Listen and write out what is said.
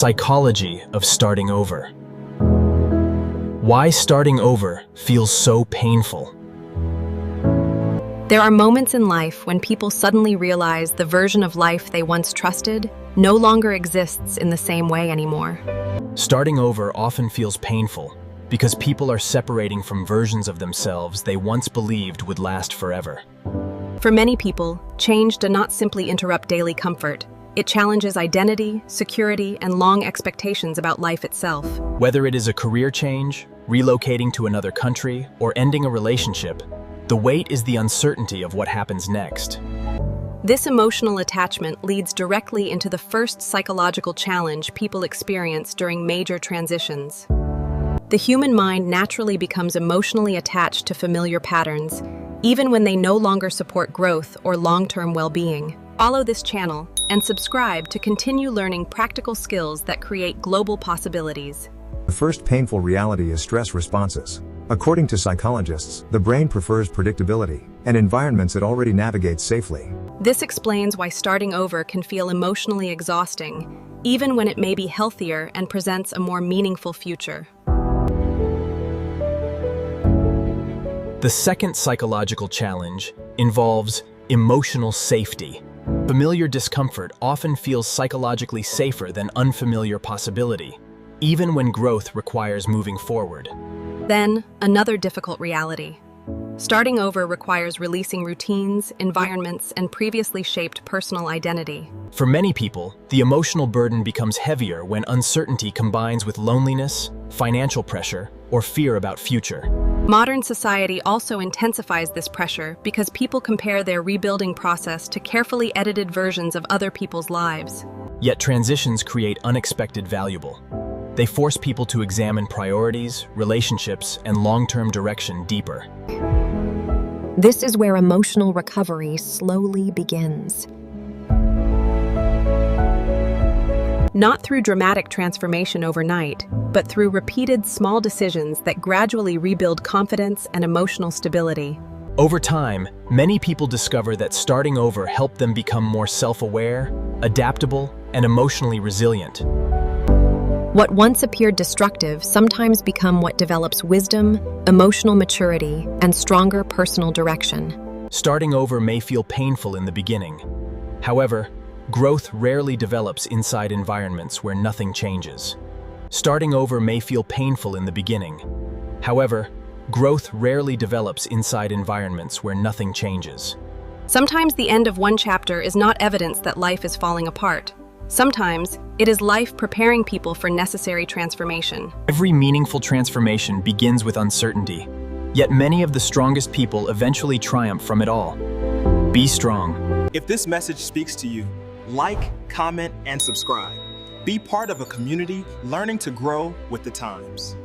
Psychology of starting over. Why starting over feels so painful. There are moments in life when people suddenly realize the version of life they once trusted no longer exists in the same way anymore. Starting over often feels painful because people are separating from versions of themselves they once believed would last forever. For many people, change does not simply interrupt daily comfort. It challenges identity, security, and long expectations about life itself. Whether it is a career change, relocating to another country, or ending a relationship, the weight is the uncertainty of what happens next. This emotional attachment leads directly into the first psychological challenge people experience during major transitions. The human mind naturally becomes emotionally attached to familiar patterns, even when they no longer support growth or long-term well-being. Follow this channel and subscribe to continue learning practical skills that create global possibilities. The first painful reality is stress responses. According to psychologists, the brain prefers predictability and environments it already navigates safely. This explains why starting over can feel emotionally exhausting, even when it may be healthier and presents a more meaningful future. The second psychological challenge involves emotional safety. Familiar discomfort often feels psychologically safer than unfamiliar possibility, even when growth requires moving forward. Then, another difficult reality. Starting over requires releasing routines, environments, and previously shaped personal identity. For many people, the emotional burden becomes heavier when uncertainty combines with loneliness, financial pressure, or fear about future. Modern society also intensifies this pressure because people compare their rebuilding process to carefully edited versions of other people's lives. Yet transitions create unexpected valuable. They force people to examine priorities, relationships, and long-term direction deeper. This is where emotional recovery slowly begins. Not through dramatic transformation overnight, but through repeated small decisions that gradually rebuild confidence and emotional stability. Over time, many people discover that starting over helped them become more self-aware, adaptable, and emotionally resilient. What once appeared destructive sometimes become what develops wisdom, emotional maturity, and stronger personal direction. Starting over may feel painful in the beginning. However, growth rarely develops inside environments where nothing changes. Starting over may feel painful in the beginning. However, growth rarely develops inside environments where nothing changes. Sometimes the end of one chapter is not evidence that life is falling apart. Sometimes, it is life preparing people for necessary transformation. Every meaningful transformation begins with uncertainty, yet many of the strongest people eventually triumph from it all. Be strong. If this message speaks to you, like, comment, and subscribe. Be part of a community learning to grow with the times.